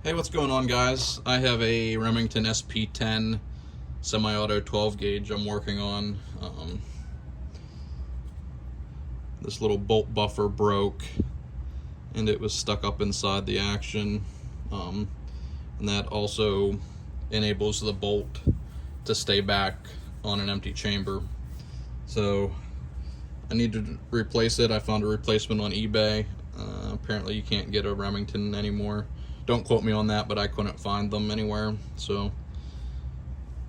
Hey, what's going on, guys? I have a Remington SP-10 semi-auto 12 gauge I'm working on. This little bolt buffer broke and it was stuck up inside the action, and that also enables the bolt to stay back on an empty chamber. So I need to replace it. I found a replacement on eBay. Apparently you can't get a Remington anymore. Don't quote me on that, but I couldn't find them anywhere. So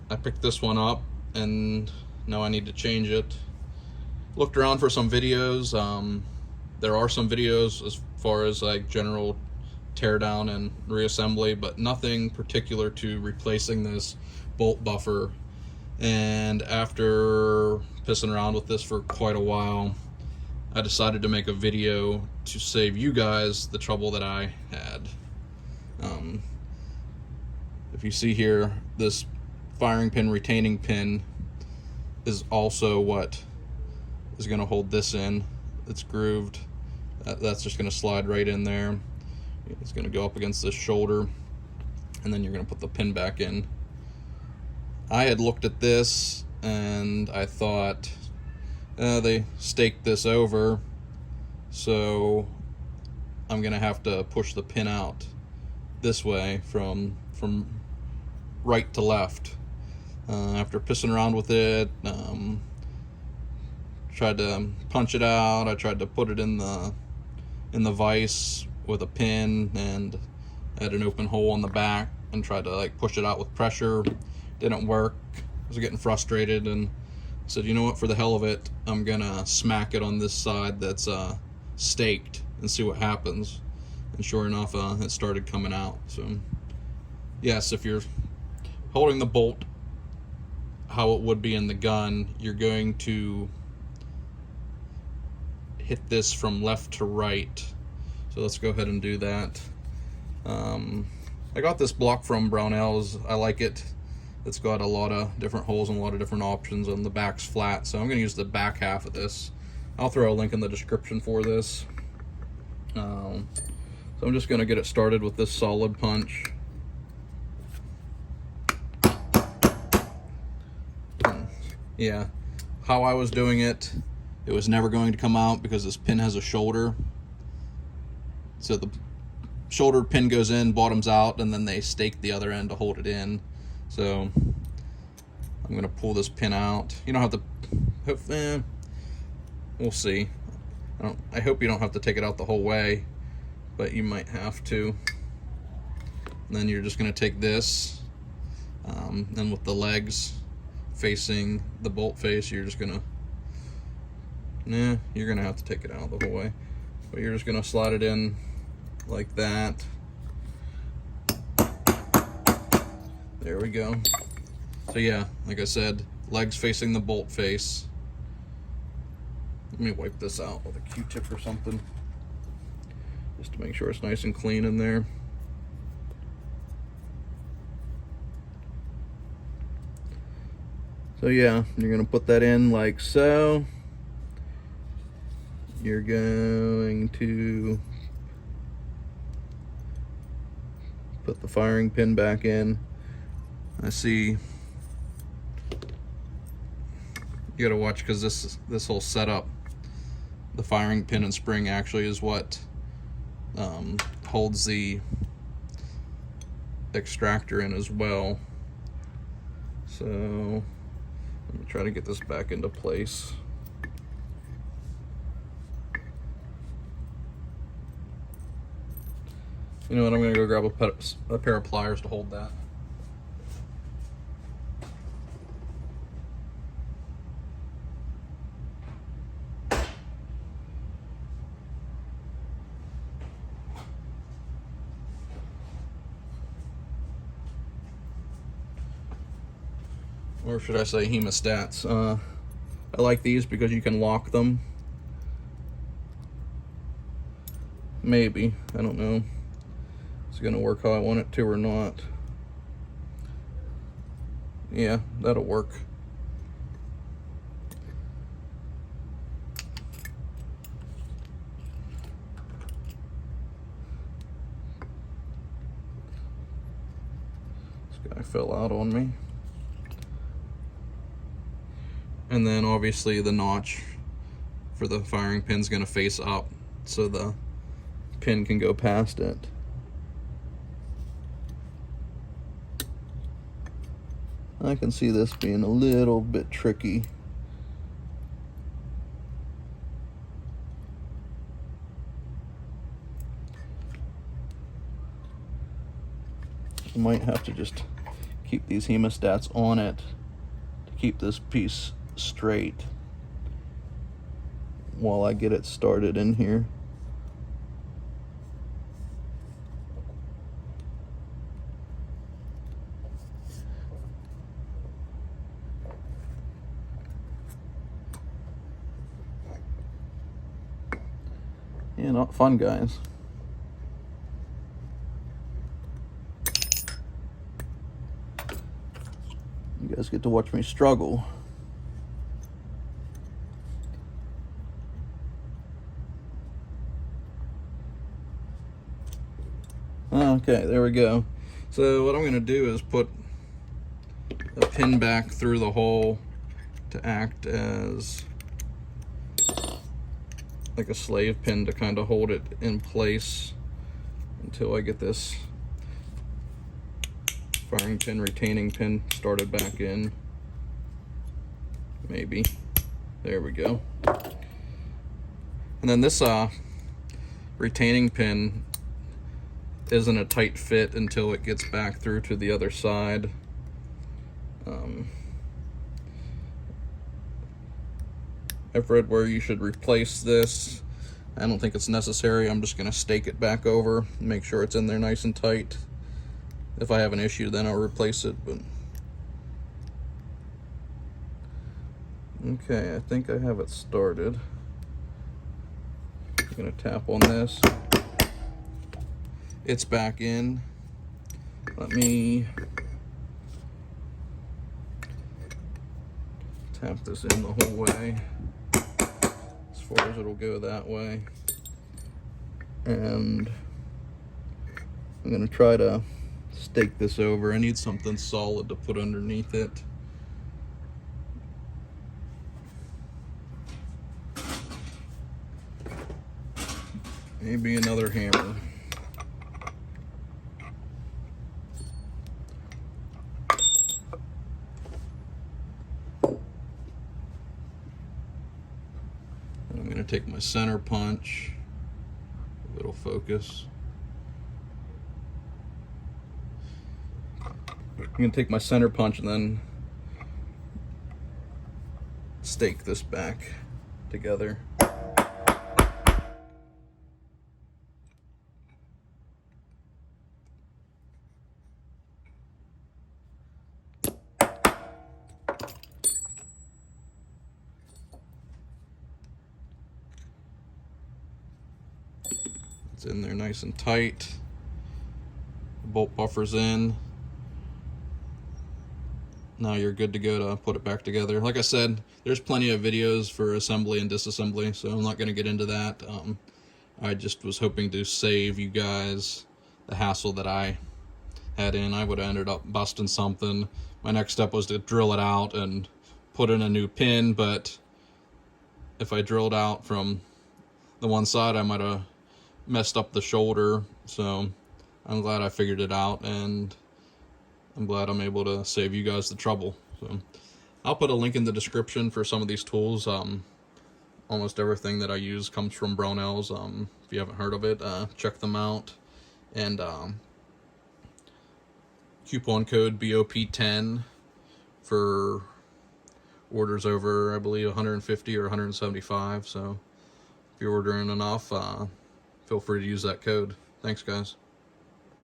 I picked this one up and now I need to change it. Looked around for some videos. There are some videos as far as like general teardown and reassembly, but nothing particular to replacing this bolt buffer. And after pissing around with this for quite a while, I decided to make a video to save you guys the trouble that I had. If you see here, this firing pin retaining pin is also what is going to hold this in. It's grooved. That's just going to slide right in there. It's going to go up against this shoulder, and then you're going to put the pin back in. I had looked at this and I thought, they staked this over, so I'm gonna have to push the pin out this way from right to left. After pissing around with it, tried to punch it out. I tried to put it in the vise with a pin and had an open hole on the back and tried to like push it out with pressure. Didn't work. I was getting frustrated and said, you know what, for the hell of it, I'm gonna smack it on this side that's staked and see what happens. And sure enough, it started coming out. So yes, if you're holding the bolt how it would be in the gun, you're going to hit this from left to right. So let's go ahead and do that. I got this block from Brownells. I like it. It's got a lot of different holes and a lot of different options, and the back's flat, so I'm going to use the back half of this. I'll throw a link in the description for this. So I'm just going to get it started with this solid punch. Yeah, how I was doing it, it was never going to come out because this pin has a shoulder. So the shoulder pin goes in, bottoms out, and then they stake the other end to hold it in. So I'm going to pull this pin out. You don't have to, we'll see. I hope you don't have to take it out the whole way, but you might have to. And then you're just going to take this, and with the legs facing the bolt face, you're just going to, you're going to have to take it out the whole way. But you're just going to slide it in like that. There we go. So yeah, like I said, legs facing the bolt face. Let me wipe this out with a Q-tip or something, just to make sure it's nice and clean in there. So yeah, you're gonna put that in like so. You're going to put the firing pin back in. I see you gotta watch, because this whole setup, the firing pin and spring actually is what holds the extractor in as well. So let me try to get this back into place. You know what, I'm gonna go grab a pair of pliers to hold that. Or should I say hemostats. I like these because you can lock them. Maybe, I don't know. It's gonna work how I want it to or not. Yeah, that'll work. Guy fell out on me. And then obviously the notch for the firing pin is going to face up so the pin can go past it. I can see this being a little bit tricky. I might have to just keep these hemostats on it to keep this piece straight while I get it started in here. Yeah, not fun, guys. You guys get to watch me struggle. Okay, there we go. So what I'm going to do is put a pin back through the hole to act as like a slave pin to kind of hold it in place until I get this firing pin, retaining pin started back in. Maybe. There we go. And then this retaining pin isn't a tight fit until it gets back through to the other side. I've read where you should replace this. I don't think it's necessary. I'm just going to stake it back over, make sure it's in there nice and tight. If I have an issue, then I'll replace it. But okay, I think I have it started. I'm going to tap on this. It's back in. Let me tap this in the whole way, as far as it'll go that way. And I'm going to try to stake this over. I need something solid to put underneath it. Maybe another hammer. I'm going to take my center punch. It'll focus. I'm going to take my center punch and then stake this back together. It's in there nice and tight. The bolt buffer's in. Now you're good to go to put it back together. Like I said, there's plenty of videos for assembly and disassembly, so I'm not going to get into that. I just was hoping to save you guys the hassle that I had in. I would have ended up busting something. My next step was to drill it out and put in a new pin, but if I drilled out from the one side, I might have messed up the shoulder. So I'm glad I figured it out, and I'm glad I'm able to save you guys the trouble. So I'll put a link in the description for some of these tools. Almost everything that I use comes from Brownells. If you haven't heard of it, check them out. And coupon code BOP10 for orders over, I believe, 150 or 175. So if you're ordering enough, feel free to use that code. Thanks, guys.